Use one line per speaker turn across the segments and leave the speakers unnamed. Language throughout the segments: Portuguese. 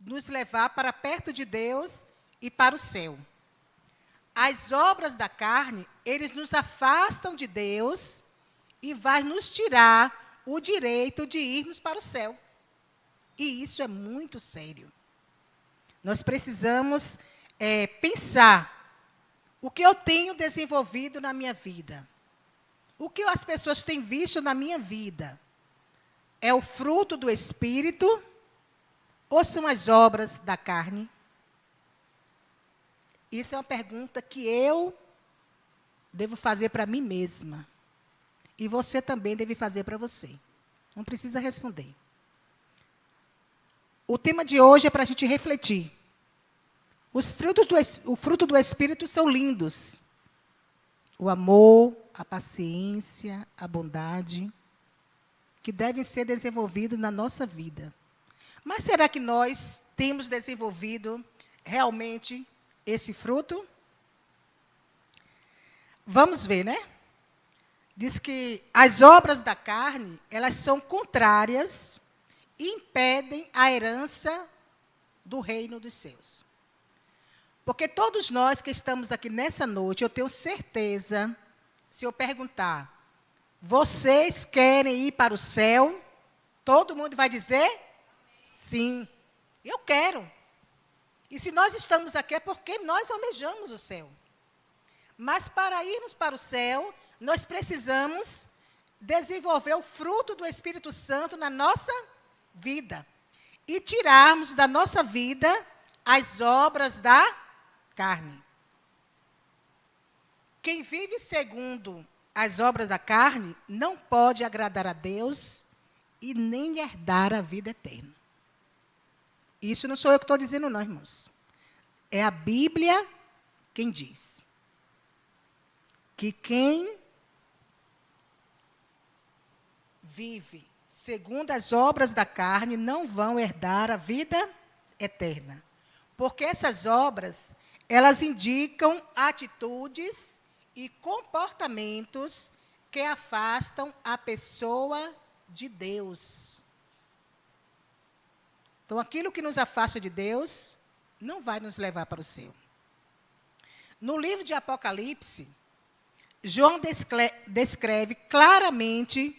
nos levar para perto de Deus e para o céu. As obras da carne, eles nos afastam de Deus e vai nos tirar o direito de irmos para o céu. E isso é muito sério. Nós precisamos pensar o que eu tenho desenvolvido na minha vida. O que as pessoas têm visto na minha vida. É o fruto do Espírito ou são as obras da carne? Isso é uma pergunta que eu devo fazer para mim mesma. E você também deve fazer para você. Não precisa responder. O tema de hoje é para a gente refletir. O fruto do Espírito são lindos. O amor, a paciência, a bondade, que devem ser desenvolvidos na nossa vida. Mas será que nós temos desenvolvido realmente esse fruto? Vamos ver, né? Diz que as obras da carne, elas são contrárias e impedem a herança do reino dos céus. Porque todos nós que estamos aqui nessa noite, eu tenho certeza, se eu perguntar, vocês querem ir para o céu? Todo mundo vai dizer? Sim, eu quero. E se nós estamos aqui é porque nós almejamos o céu. Mas para irmos para o céu, nós precisamos desenvolver o fruto do Espírito Santo na nossa vida. E tirarmos da nossa vida as obras da carne. Quem vive segundo as obras da carne não pode agradar a Deus e nem herdar a vida eterna. Isso não sou eu que estou dizendo, não, irmãos. É a Bíblia quem diz. Que quem vive segundo as obras da carne não vão herdar a vida eterna. Porque essas obras, elas indicam atitudes e comportamentos que afastam a pessoa de Deus. Então, aquilo que nos afasta de Deus não vai nos levar para o céu. No livro de Apocalipse, João descreve claramente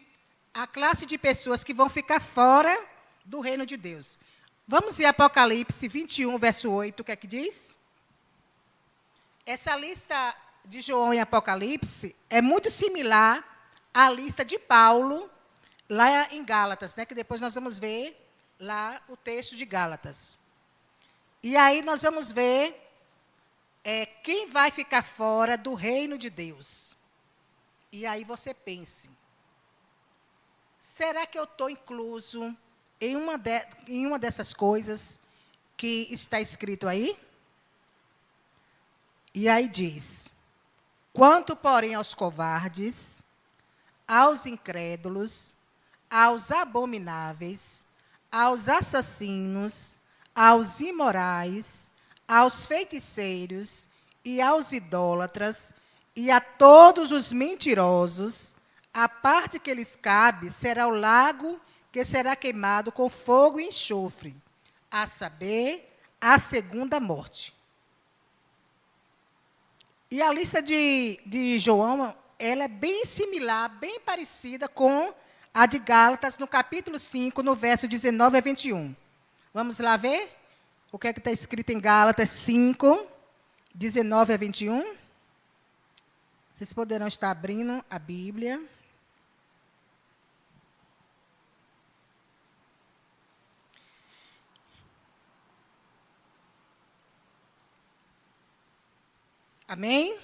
a classe de pessoas que vão ficar fora do reino de Deus. Vamos ver Apocalipse 21, verso 8, o que é que diz? Essa lista de João em Apocalipse é muito similar à lista de Paulo, lá em Gálatas, né, que depois nós vamos ver lá o texto de Gálatas. E aí nós vamos ver quem vai ficar fora do reino de Deus. E aí você pense, será que eu estou incluso em uma dessas coisas que está escrito aí? E aí diz, quanto, porém, aos covardes, aos incrédulos, aos abomináveis, aos assassinos, aos imorais, aos feiticeiros e aos idólatras, e a todos os mentirosos, a parte que lhes cabe será o lago que será queimado com fogo e enxofre, a saber, a segunda morte. E a lista de João, ela é bem similar, bem parecida com a de Gálatas, no capítulo 5, no verso 19 a 21. Vamos lá ver o que é que está escrito em Gálatas 5, 19 a 21. Vocês poderão estar abrindo a Bíblia. Amém?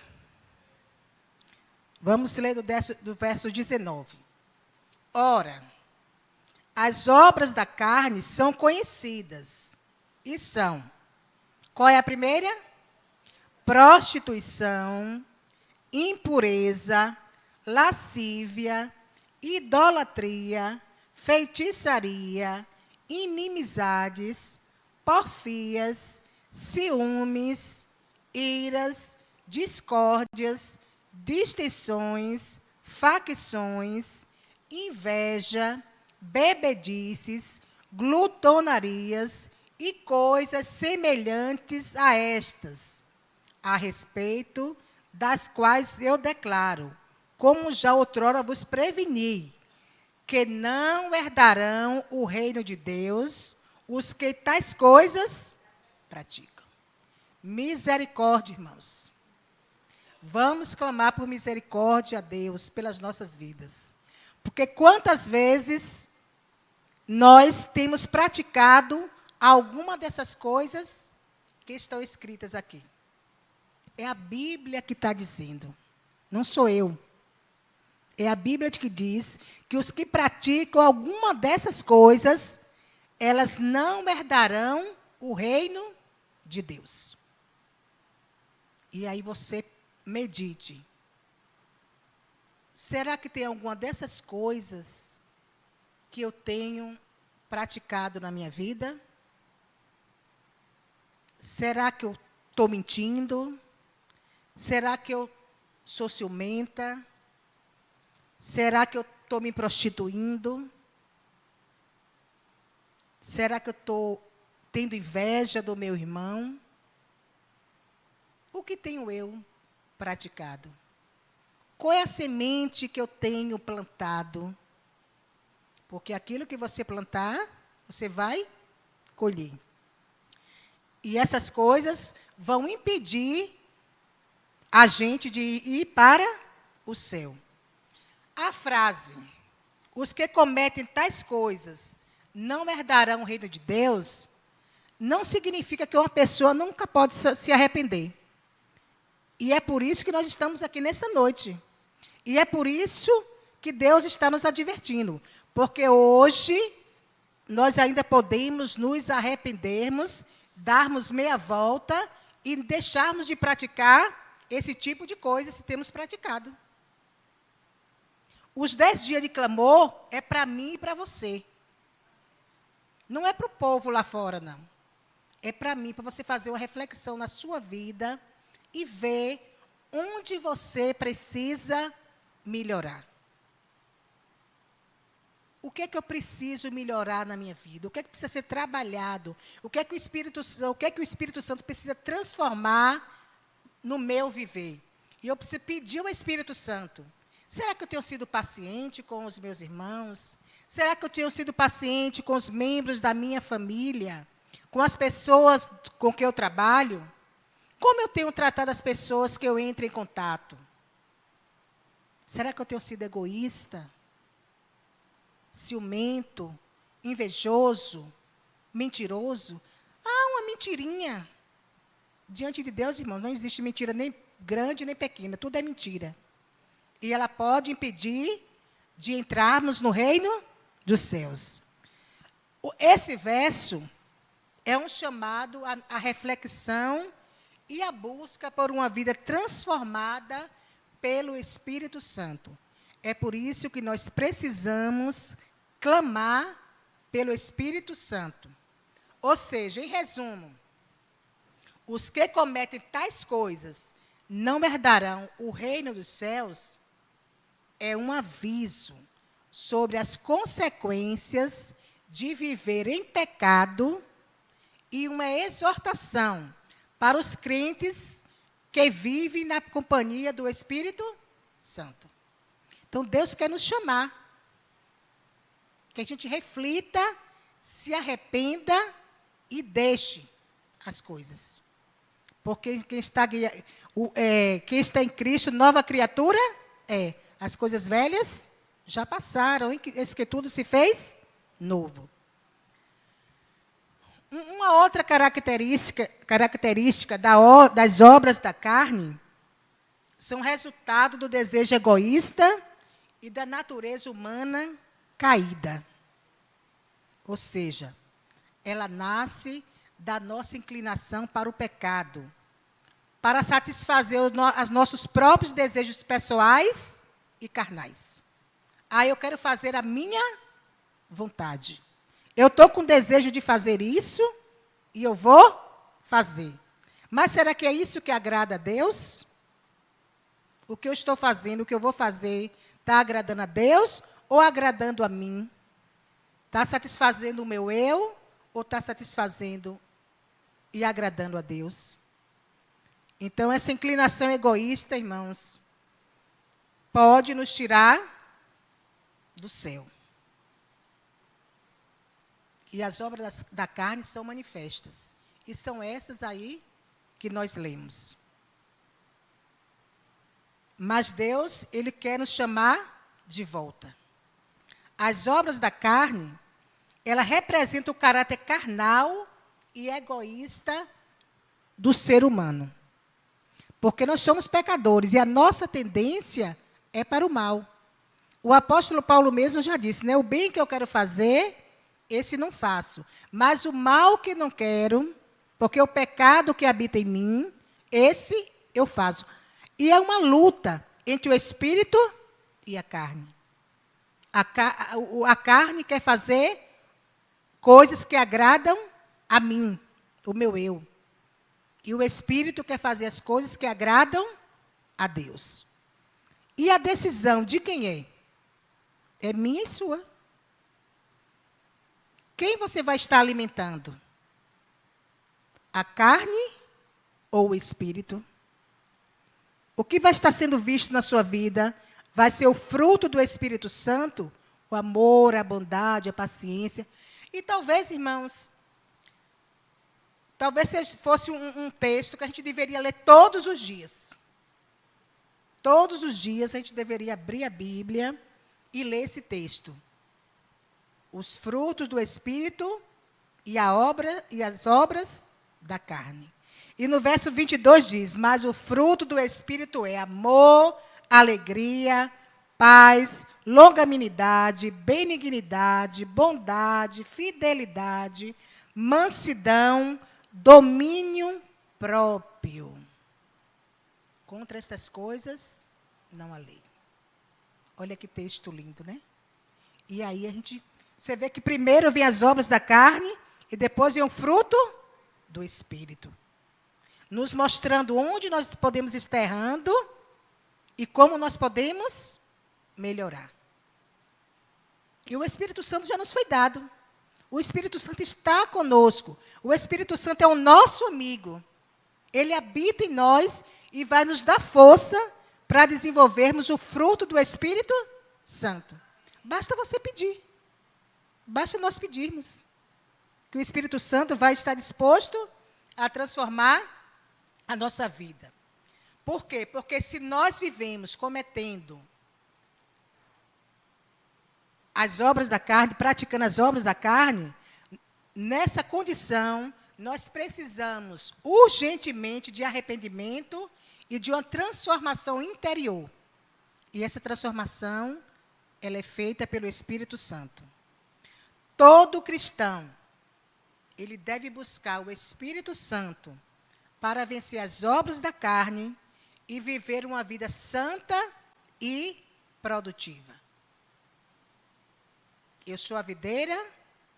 Vamos ler do verso 19. Ora, as obras da carne são conhecidas. E são. Qual é a primeira? Prostituição, impureza, lascívia, idolatria, feitiçaria, inimizades, porfias, ciúmes, iras, discórdias, distensões, facções, inveja, bebedices, glutonarias e coisas semelhantes a estas, a respeito das quais eu declaro, como já outrora vos preveni, que não herdarão o reino de Deus os que tais coisas praticam. Misericórdia, irmãos. Vamos clamar por misericórdia a Deus pelas nossas vidas. Porque quantas vezes nós temos praticado alguma dessas coisas que estão escritas aqui. É a Bíblia que está dizendo, não sou eu. É a Bíblia que diz que os que praticam alguma dessas coisas, elas não herdarão o reino de Deus. E aí você medite. Será que tem alguma dessas coisas que eu tenho praticado na minha vida? Será que eu estou mentindo? Será que eu sou ciumenta? Será que eu estou me prostituindo? Será que eu estou tendo inveja do meu irmão? O que tenho eu praticado? Qual é a semente que eu tenho plantado? Porque aquilo que você plantar, você vai colher. E essas coisas vão impedir a gente de ir para o céu. A frase, os que cometem tais coisas não herdarão o reino de Deus, não significa que uma pessoa nunca pode se arrepender. E é por isso que nós estamos aqui nesta noite. E é por isso que Deus está nos advertindo. Porque hoje nós ainda podemos nos arrependermos, darmos meia volta e deixarmos de praticar esse tipo de coisa se temos praticado. Os 10 dias de clamor é para mim e para você. Não é para o povo lá fora, não. É para mim, para você fazer uma reflexão na sua vida e ver onde você precisa melhorar. O que é que eu preciso melhorar na minha vida? O que é que precisa ser trabalhado? O que é que o Espírito Santo precisa transformar no meu viver? E eu preciso pedir ao Espírito Santo. Será que eu tenho sido paciente com os meus irmãos? Será que eu tenho sido paciente com os membros da minha família? Com as pessoas com que eu trabalho? Como eu tenho tratado as pessoas que eu entro em contato? Será que eu tenho sido egoísta? Ciumento? Invejoso? Mentiroso? Uma mentirinha. Diante de Deus, irmão, não existe mentira nem grande nem pequena. Tudo é mentira. E ela pode impedir de entrarmos no reino dos céus. Esse verso é um chamado à reflexão e à busca por uma vida transformada pelo Espírito Santo. É por isso que nós precisamos clamar pelo Espírito Santo. Ou seja, em resumo, os que cometem tais coisas não herdarão o reino dos céus, é um aviso sobre as consequências de viver em pecado e uma exortação para os crentes que vivem na companhia do Espírito Santo. Então, Deus quer nos chamar, que a gente reflita, se arrependa e deixe as coisas. Porque quem está em Cristo, nova criatura é. As coisas velhas já passaram, eis que tudo se fez novo. Uma outra característica das obras da carne são resultado do desejo egoísta e da natureza humana caída. Ou seja, ela nasce da nossa inclinação para o pecado, para satisfazer os nossos próprios desejos pessoais e carnais. Eu quero fazer a minha vontade. Eu estou com desejo de fazer isso e eu vou fazer. Mas será que é isso que agrada a Deus? O que eu estou fazendo, o que eu vou fazer, está agradando a Deus ou agradando a mim? Está satisfazendo o meu eu ou está satisfazendo e agradando a Deus? Então, essa inclinação egoísta, irmãos, pode nos tirar do céu. E as obras da carne são manifestas. E são essas aí que nós lemos. Mas Deus, Ele quer nos chamar de volta. As obras da carne, ela representa o caráter carnal e egoísta do ser humano. Porque nós somos pecadores e a nossa tendência é para o mal. O apóstolo Paulo mesmo já disse, né? O bem que eu quero fazer, esse não faço. Mas o mal que não quero, porque o pecado que habita em mim, esse eu faço. E é uma luta entre o espírito e a carne. A carne quer fazer coisas que agradam a mim, o meu eu. E o espírito quer fazer as coisas que agradam a Deus. E a decisão de quem é? É minha e sua. Quem você vai estar alimentando? A carne ou o espírito? O que vai estar sendo visto na sua vida vai ser o fruto do Espírito Santo, o amor, a bondade, a paciência. E talvez, irmãos, talvez fosse um texto que a gente deveria ler todos os dias. Todos os dias a gente deveria abrir a Bíblia e ler esse texto. Os frutos do Espírito e as obras da carne. E no verso 22 diz, mas o fruto do Espírito é amor, alegria, paz, longanimidade, benignidade, bondade, fidelidade, mansidão, domínio próprio. Contra estas coisas, não há lei. Olha que texto lindo, né? E aí você vê que primeiro vem as obras da carne e depois vem o fruto do Espírito. Nos mostrando onde nós podemos estar errando e como nós podemos melhorar. E o Espírito Santo já nos foi dado. O Espírito Santo está conosco. O Espírito Santo é o nosso amigo. Ele habita em nós e vai nos dar força para desenvolvermos o fruto do Espírito Santo. Basta você pedir. Basta nós pedirmos. Que o Espírito Santo vai estar disposto a transformar a nossa vida. Por quê? Porque se nós vivemos cometendo as obras da carne, praticando as obras da carne, nessa condição, nós precisamos urgentemente de arrependimento e de uma transformação interior. E essa transformação, ela é feita pelo Espírito Santo. Todo cristão, ele deve buscar o Espírito Santo para vencer as obras da carne e viver uma vida santa e produtiva. Eu sou a videira,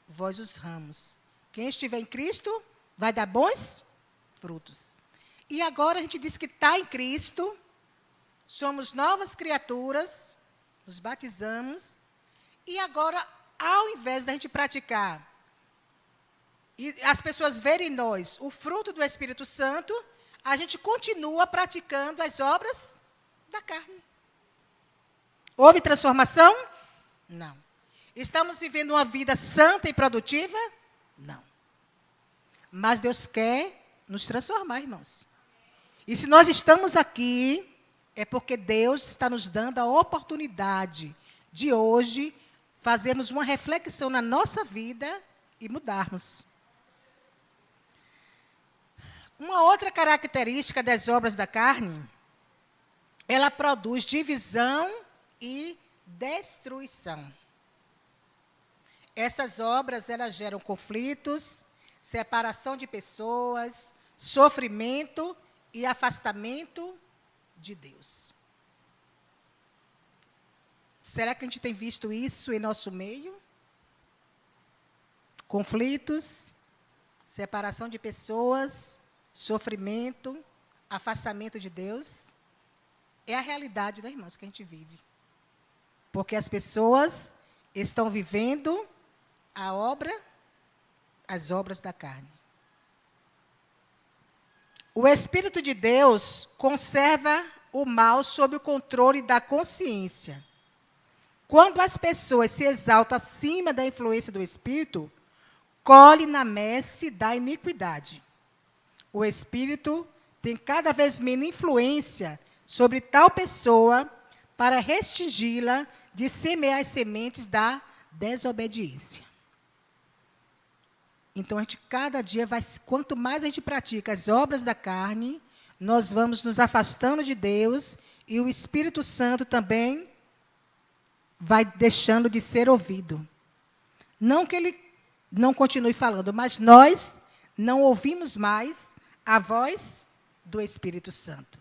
vós os ramos. Quem estiver em Cristo vai dar bons frutos. E agora a gente diz que está em Cristo, somos novas criaturas, nos batizamos, e agora, ao invés da gente praticar, e as pessoas verem em nós o fruto do Espírito Santo, a gente continua praticando as obras da carne. Houve transformação? Não. Estamos vivendo uma vida santa e produtiva? Não. Mas Deus quer nos transformar, irmãos. E se nós estamos aqui, é porque Deus está nos dando a oportunidade de hoje fazermos uma reflexão na nossa vida e mudarmos. Uma outra característica das obras da carne, ela produz divisão e destruição. Essas obras, elas geram conflitos, separação de pessoas, sofrimento e afastamento de Deus. Será que a gente tem visto isso em nosso meio? Conflitos, separação de pessoas, sofrimento, afastamento de Deus. É a realidade, né, irmãos, que a gente vive. Porque as pessoas estão vivendo a obra as obras da carne. O Espírito de Deus conserva o mal sob o controle da consciência. Quando as pessoas se exaltam acima da influência do Espírito, colhe na messe da iniquidade. O Espírito tem cada vez menos influência sobre tal pessoa para restringi-la de semear as sementes da desobediência. Então, a gente cada dia vai, quanto mais a gente pratica as obras da carne, nós vamos nos afastando de Deus e o Espírito Santo também vai deixando de ser ouvido. Não que ele não continue falando, mas nós não ouvimos mais a voz do Espírito Santo.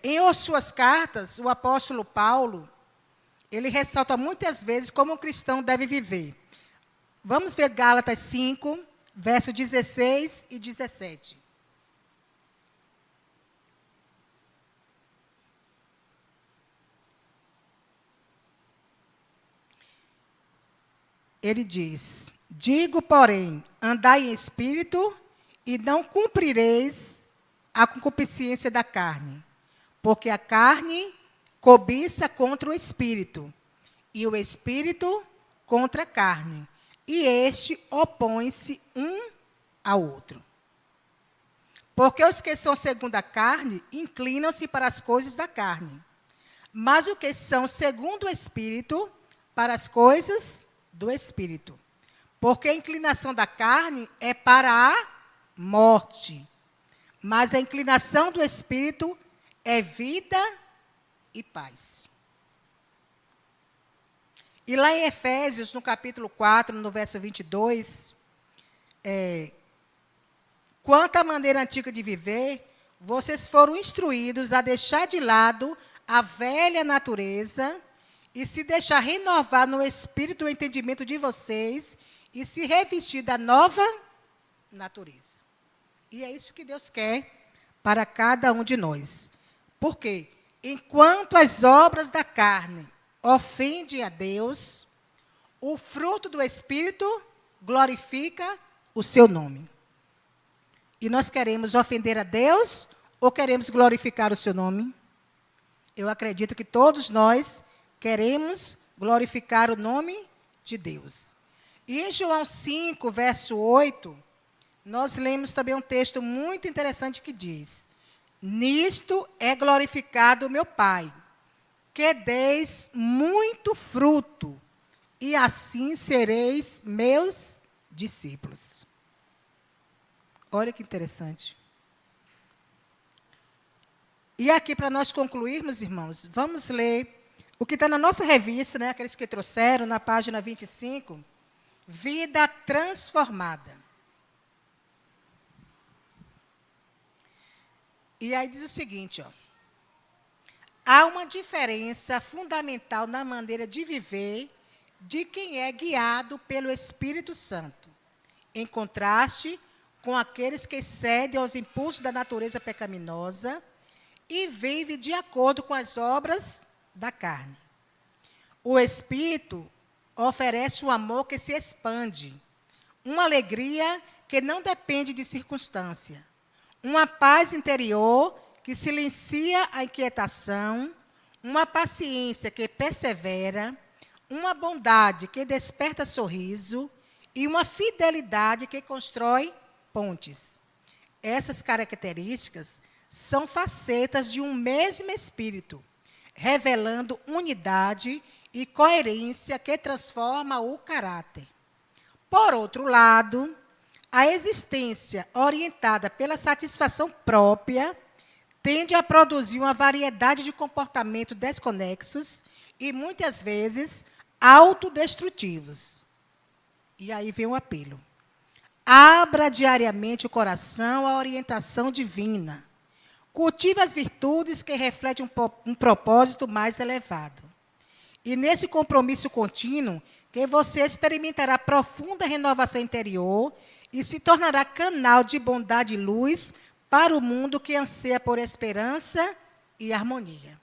Em suas cartas, o apóstolo Paulo, ele ressalta muitas vezes como um cristão deve viver. Vamos ver Gálatas 5, versos 16 e 17. Ele diz: digo, porém, andai em espírito e não cumprireis a concupiscência da carne, porque a carne cobiça contra o espírito, e o espírito contra a carne, e este opõe-se um ao outro. Porque os que são segundo a carne inclinam-se para as coisas da carne, mas os que são segundo o espírito, para as coisas do espírito. Porque a inclinação da carne é para a morte, mas a inclinação do espírito é vida e paz. E lá em Efésios, no capítulo 4, no verso 22, quanto à maneira antiga de viver, vocês foram instruídos a deixar de lado a velha natureza e se deixar renovar no espírito do entendimento de vocês e se revestir da nova natureza. E é isso que Deus quer para cada um de nós. Por quê? Enquanto as obras da carne ofendem a Deus, o fruto do Espírito glorifica o seu nome. E nós queremos ofender a Deus ou queremos glorificar o seu nome? Eu acredito que todos nós queremos glorificar o nome de Deus. E em João 5, verso 8, nós lemos também um texto muito interessante que diz: nisto é glorificado o meu Pai, que deis muito fruto, e assim sereis meus discípulos. Olha que interessante. E aqui, para nós concluirmos, irmãos, vamos ler o que está na nossa revista, né, aqueles que trouxeram, na página 25, Vida Transformada. E aí diz o seguinte, ó: há uma diferença fundamental na maneira de viver de quem é guiado pelo Espírito Santo, em contraste com aqueles que cedem aos impulsos da natureza pecaminosa e vivem de acordo com as obras da carne. O Espírito oferece um amor que se expande, uma alegria que não depende de circunstância, uma paz interior que silencia a inquietação, uma paciência que persevera, uma bondade que desperta sorriso e uma fidelidade que constrói pontes. Essas características são facetas de um mesmo Espírito, revelando unidade e coerência que transforma o caráter. Por outro lado, a existência orientada pela satisfação própria tende a produzir uma variedade de comportamentos desconexos e, muitas vezes, autodestrutivos. E aí vem o apelo. Abra diariamente o coração à orientação divina. Cultive as virtudes que refletem um propósito mais elevado. E nesse compromisso contínuo, que você experimentará profunda renovação interior e se tornará canal de bondade e luz para o mundo que anseia por esperança e harmonia.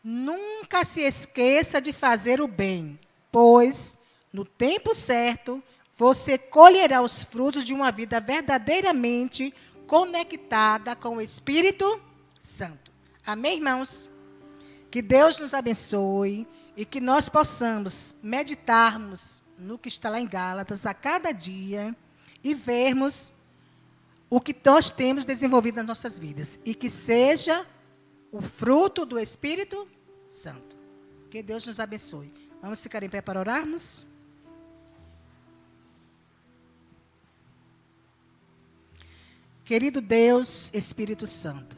Nunca se esqueça de fazer o bem, pois, no tempo certo, você colherá os frutos de uma vida verdadeiramente conectada com o Espírito Santo. Amém, irmãos? Que Deus nos abençoe e que nós possamos meditarmos no que está lá em Gálatas a cada dia e vermos o que nós temos desenvolvido nas nossas vidas. E que seja o fruto do Espírito Santo. Que Deus nos abençoe. Vamos ficar em pé para orarmos? Querido Deus, Espírito Santo,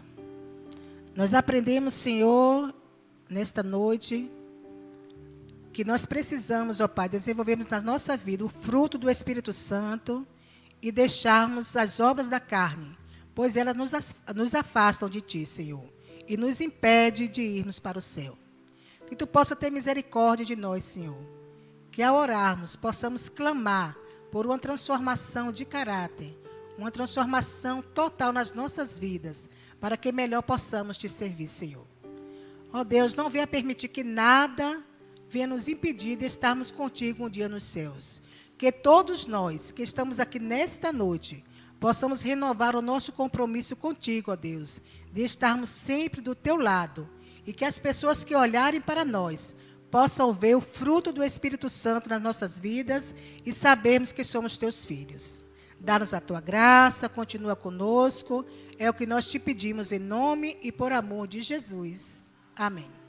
nós aprendemos, Senhor, nesta noite, que nós precisamos, ó Pai, desenvolvermos na nossa vida o fruto do Espírito Santo e deixarmos as obras da carne, pois elas nos afastam de Ti, Senhor, e nos impede de irmos para o céu. Que Tu possa ter misericórdia de nós, Senhor, que ao orarmos possamos clamar por uma transformação de caráter, uma transformação total nas nossas vidas, para que melhor possamos Te servir, Senhor. Ó Deus, não venha permitir que nada venha nos impedir de estarmos contigo um dia nos céus. Que todos nós que estamos aqui nesta noite possamos renovar o nosso compromisso contigo, ó Deus, de estarmos sempre do teu lado e que as pessoas que olharem para nós possam ver o fruto do Espírito Santo nas nossas vidas e sabermos que somos teus filhos. Dá-nos a tua graça, continua conosco, é o que nós te pedimos em nome e por amor de Jesus. Amém.